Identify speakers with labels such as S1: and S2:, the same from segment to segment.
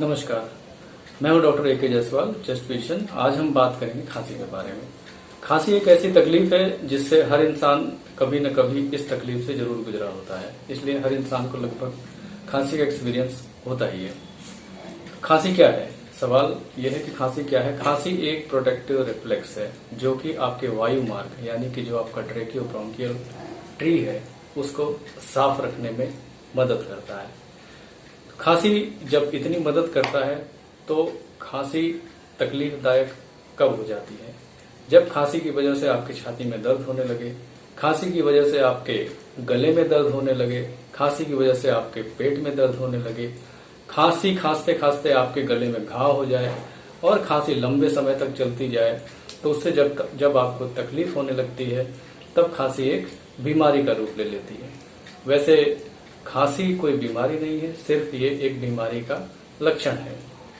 S1: नमस्कार, मैं हूं डॉक्टर ए के जायसवाल, चेस्ट फिजिशियन। आज हम बात करेंगे खांसी के बारे में। खांसी एक ऐसी तकलीफ है जिससे हर इंसान कभी न कभी इस तकलीफ से जरूर गुजरा होता है, इसलिए हर इंसान को लगभग खांसी का एक्सपीरियंस होता ही है। खांसी क्या है? सवाल यह है कि खांसी क्या है। खांसी एक प्रोटेक्टिव रिफ्लेक्स है जो कि आपके वायु मार्ग यानी कि जो आपका ट्रेकियो ब्रोंकियल ट्री है उसको साफ रखने में मदद करता है। खांसी जब इतनी मदद करता है तो खांसी तकलीफदायक कब हो जाती है? जब खांसी की वजह से आपकी छाती में दर्द होने लगे, खांसी की वजह से आपके गले में दर्द होने लगे, खांसी की वजह से आपके पेट में दर्द होने लगे, खांसी खांसते खांसते आपके गले में घाव हो जाए और खांसी लंबे समय तक चलती जाए, तो उससे जब आपको तकलीफ होने लगती है तब खांसी एक बीमारी का रूप ले लेती है। वैसे खांसी कोई बीमारी नहीं है, सिर्फ ये एक बीमारी का लक्षण है।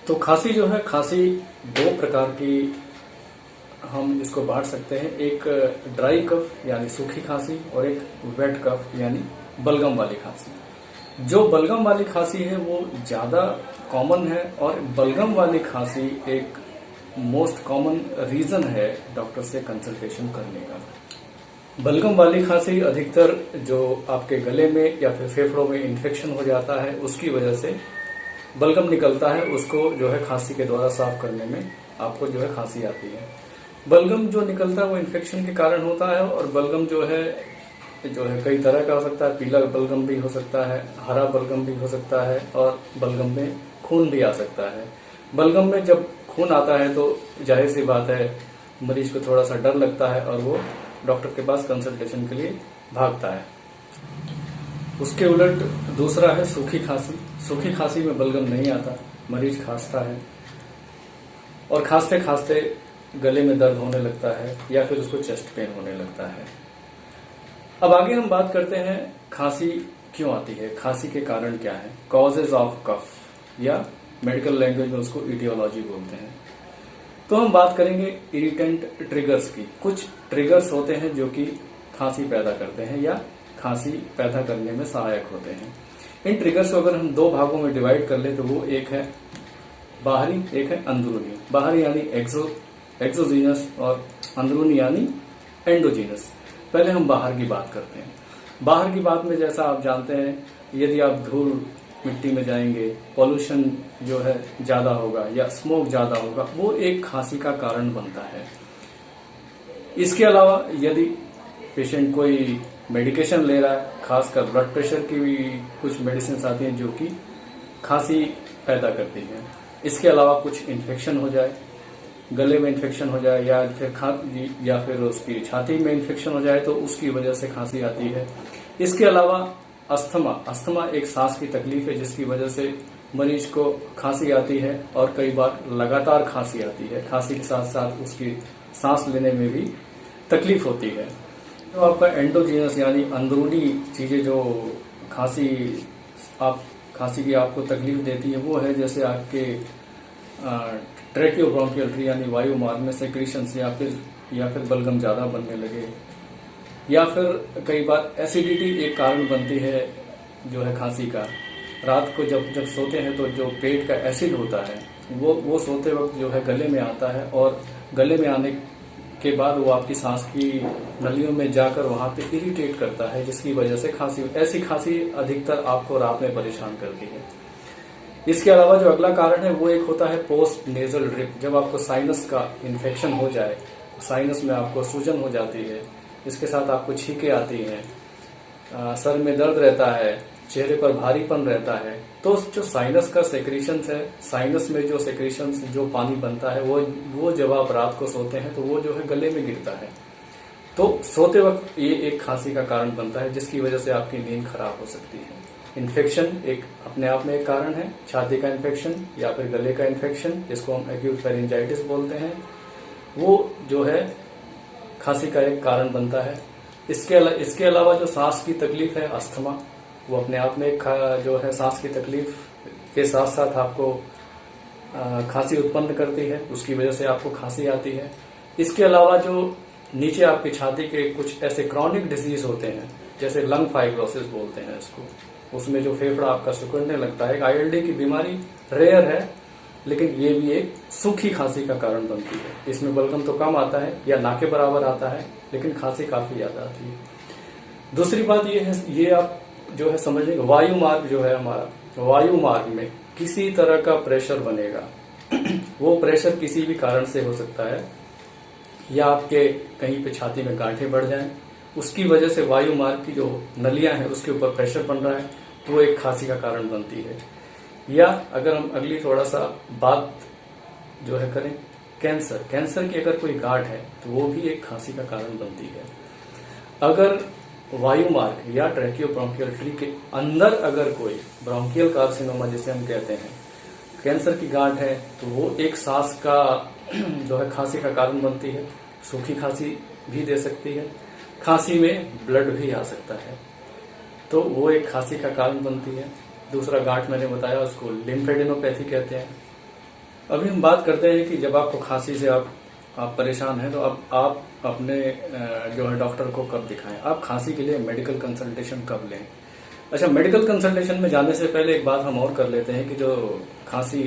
S1: तो खांसी जो है, खांसी दो प्रकार की हम इसको बांट सकते हैं। एक ड्राई कफ यानी सूखी खांसी और एक वेट कफ यानी बलगम वाली खांसी। जो बलगम वाली खांसी है वो ज्यादा कॉमन है और बलगम वाली खांसी एक मोस्ट कॉमन रीजन है डॉक्टर से कंसल्टेशन करने का। बलगम वाली खांसी अधिकतर जो आपके गले में या फिर फेफड़ों में इन्फेक्शन हो जाता है उसकी वजह से बलगम निकलता है, उसको जो है खांसी के द्वारा साफ करने में आपको जो है खांसी आती है। बलगम जो निकलता है वो इन्फेक्शन के कारण होता है और बलगम जो है कई तरह का हो सकता है। पीला बलगम भी हो सकता है, हरा बलगम भी हो सकता है और बलगम में खून भी आ सकता है। बलगम में जब खून आता है तो जाहिर सी बात है मरीज को थोड़ा सा डर लगता है और वो डॉक्टर के पास कंसल्टेशन के लिए भागता है। उसके उलट दूसरा है सूखी खांसी। सूखी खांसी में बलगम नहीं आता, मरीज खांसता है और खांसते खांसते गले में दर्द होने लगता है या फिर उसको चेस्ट पेन होने लगता है। अब आगे हम बात करते हैं खांसी क्यों आती है, खांसी के कारण क्या है, कॉजेज ऑफ कफ या मेडिकल लैंग्वेज में उसको इटियोलॉजी बोलते हैं। तो हम बात करेंगे इरिटेंट ट्रिगर्स की। कुछ ट्रिगर्स होते हैं जो कि खांसी पैदा करते हैं या खांसी पैदा करने में सहायक होते हैं। इन ट्रिगर्स को अगर हम दो भागों में डिवाइड कर ले तो वो एक है बाहरी, एक है अंदरूनी। बाहरी यानी एक्सोजीनस और अंदरूनी यानी एंडोजीनस। पहले हम बाहर की बात करते हैं। बाहर की बात में जैसा आप जानते हैं, यदि आप धूल मिट्टी में जाएंगे, पॉल्यूशन जो है ज्यादा होगा या स्मोक ज्यादा होगा, वो एक खांसी का कारण बनता है। इसके अलावा यदि पेशेंट कोई मेडिकेशन ले रहा है, खासकर ब्लड प्रेशर की भी कुछ मेडिसिन आती हैं जो कि खांसी पैदा करती हैं। इसके अलावा कुछ इन्फेक्शन हो जाए, गले में इन्फेक्शन हो जाए या फिर उसकी छाती में इन्फेक्शन हो जाए तो उसकी वजह से खांसी आती है। इसके अलावा अस्थमा एक सांस की तकलीफ है जिसकी वजह से मरीज को खांसी आती है और कई बार लगातार खांसी आती है। खांसी के साथ साथ उसकी सांस लेने में भी तकलीफ होती है। तो आपका एंडोजीनस यानी अंदरूनी चीजें जो खांसी की आपको तकलीफ देती है वो है जैसे आपके ट्रेकियो ब्रोंकियल ट्री यानी वायु मार्ग में सेक्रीशंस या फिर बलगम ज्यादा बनने लगे, या फिर कई बार एसिडिटी एक कारण बनती है जो है खांसी का। रात को जब सोते हैं तो जो पेट का एसिड होता है वो सोते वक्त जो है गले में आता है और गले में आने के बाद वो आपकी सांस की नलियों में जाकर वहां पे इरिटेट करता है, जिसकी वजह से ऐसी खांसी अधिकतर आपको रात में परेशान करती है। इसके अलावा जो अगला कारण है वो एक होता है पोस्ट नेजल ड्रिप। जब आपको साइनस का इन्फेक्शन हो जाए, साइनस में आपको सूजन हो जाती है, इसके साथ आपको छींकें आती हैं, सर में दर्द रहता है, चेहरे पर भारीपन रहता है, तो जो साइनस का सेक्रीशंस है, साइनस में जो सेक्रीशंस जो पानी बनता है वो जब आप रात को सोते हैं तो वो जो है गले में गिरता है। तो सोते वक्त ये एक खांसी का कारण बनता है जिसकी वजह से आपकी नींद खराब हो सकती है। इन्फेक्शन एक अपने आप में एक कारण है, छाती का इन्फेक्शन या फिर गले का इन्फेक्शन जिसको हम एक्यूट फेरिंजाइटिस बोलते हैं, वो जो है खांसी का एक कारण बनता है। इसके अलावा जो सांस की तकलीफ है अस्थमा, वो अपने आप में एक जो है सांस की तकलीफ के साथ साथ आपको खांसी उत्पन्न करती है, उसकी वजह से आपको खांसी आती है। इसके अलावा जो नीचे आपकी छाती के कुछ ऐसे क्रॉनिक डिजीज होते हैं जैसे लंग फाइब्रोसिस बोलते हैं इसको, उसमें जो फेफड़ा आपका सिकुड़ने लगता है, ILD की बीमारी रेयर है, लेकिन ये भी एक सूखी खांसी का कारण बनती है। इसमें बलगम तो कम आता है या ना के बराबर आता है, लेकिन खांसी काफी ज्यादा आती है। दूसरी बात ये है, ये आप जो है समझ लेंगे, वायु मार्ग जो है हमारा, वायु मार्ग में किसी तरह का प्रेशर बनेगा वो प्रेशर किसी भी कारण से हो सकता है, या आपके कहीं पे छाती में गांठें बढ़ जाएं, उसकी वजह से वायु मार्ग की जो नलियां हैं उसके ऊपर प्रेशर बन रहा है, तो वो एक खांसी का कारण बनती है। या अगर हम अगली थोड़ा सा बात जो है करें, कैंसर की अगर कोई गांठ है तो वो भी एक खांसी का कारण बनती है। अगर वायु मार्ग या ट्रैकियोब्रोंकियल ट्री के अंदर अगर कोई ब्रोंकियल कार्सिनोमा जिसे हम कहते हैं, कैंसर की गांठ है, तो वो एक सांस का जो है खांसी का कारण बनती है। सूखी खांसी भी दे सकती है, खांसी में ब्लड भी आ सकता है, तो वो एक खांसी का कारण बनती है। दूसरा गांठ मैंने बताया, उसको लिम्फेडेनोपैथी कहते हैं। अभी हम बात करते हैं कि जब आपको खांसी से आप परेशान हैं, तो अब आप अपने जो है डॉक्टर को कब दिखाएं, आप खांसी के लिए मेडिकल कंसल्टेशन कब लें। अच्छा, मेडिकल कंसल्टेशन में जाने से पहले एक बात हम और कर लेते हैं कि जो खांसी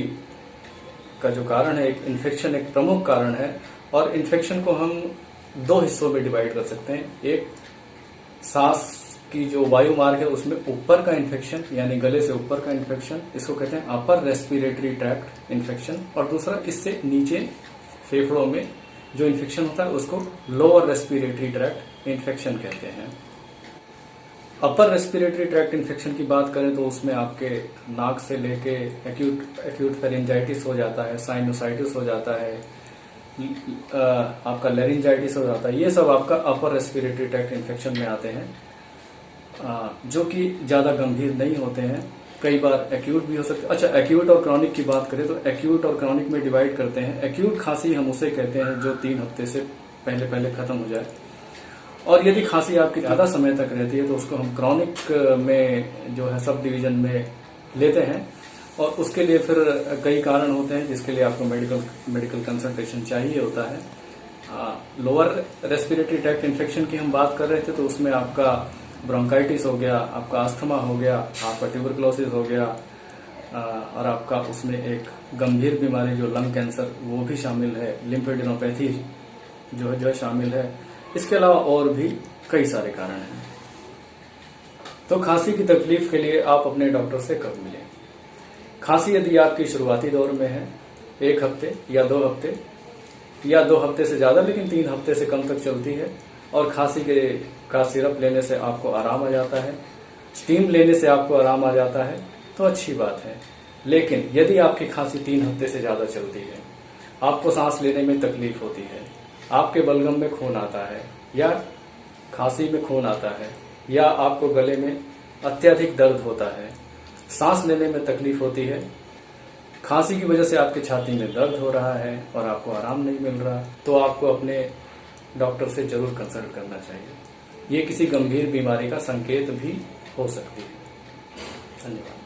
S1: का जो कारण है, एक इन्फेक्शन एक प्रमुख कारण है, और इन्फेक्शन को हम दो हिस्सों में डिवाइड कर सकते हैं। एक सांस की जो वायु मार्ग है उसमें ऊपर का इन्फेक्शन, यानी गले से ऊपर का इन्फेक्शन, इसको कहते हैं अपर रेस्पिरेटरी ट्रैक्ट इन्फेक्शन, और दूसरा इससे नीचे फेफड़ों में जो इन्फेक्शन होता है उसको लोअर रेस्पिरेटरी ट्रैक्ट इन्फेक्शन कहते हैं। अपर रेस्पिरेटरी ट्रैक्ट इन्फेक्शन की बात करें तो उसमें आपके नाक से लेके एक्यूट फेरिंजाइटिस हो जाता है, साइनोसाइटिस हो जाता है, आपका लेरिंजाइटिस हो जाता है। ये सब आपका अपर रेस्पिरेटरी ट्रैक्ट इन्फेक्शन में आते हैं, जो कि ज्यादा गंभीर नहीं होते हैं, कई बार एक्यूट भी हो सकते हैं। अच्छा, एक्यूट और क्रॉनिक की बात करें तो एक्यूट और क्रॉनिक में डिवाइड करते हैं। एक्यूट खांसी हम उसे कहते हैं जो 3 हफ्ते से पहले खत्म हो जाए, और यदि खांसी आपकी ज्यादा समय तक रहती है तो उसको हम क्रॉनिक में जो है सब डिवीजन में लेते हैं, और उसके लिए फिर कई कारण होते हैं जिसके लिए आपको मेडिकल कंसल्टेशन चाहिए होता है। लोअर रेस्पिरेटरी ट्रैक्ट इन्फेक्शन की हम बात कर रहे थे, तो उसमें आपका ब्रोंकाइटिस हो गया, आपका अस्थमा हो गया, आपका ट्यूबरक्लोसिस हो गया, और आपका उसमें एक गंभीर बीमारी जो लंग कैंसर वो भी शामिल है, लिम्फेडेनोपैथी जो है शामिल है। इसके अलावा और भी कई सारे कारण हैं। तो खांसी की तकलीफ के लिए आप अपने डॉक्टर से कब मिलें। खांसी यदि आपकी शुरुआती दौर में है, 1 हफ्ते या 2 हफ्ते या 2 हफ्ते से ज्यादा लेकिन 3 हफ्ते से कम तक चलती है, और खांसी का सिरप लेने से आपको आराम आ जाता है, स्टीम लेने से आपको आराम आ जाता है, तो अच्छी बात है। लेकिन यदि आपकी खांसी 3 हफ्ते से ज्यादा चलती है, आपको सांस लेने में तकलीफ होती है, आपके बलगम में खून आता है, या खांसी में खून आता है, या आपको गले में अत्यधिक दर्द होता है, सांस लेने में तकलीफ होती है, खांसी की वजह से आपके छाती में दर्द हो रहा है और आपको आराम नहीं मिल रहा, तो आपको अपने डॉक्टर से जरूर कंसल्ट करना चाहिए। ये किसी गंभीर बीमारी का संकेत भी हो सकती है। धन्यवाद।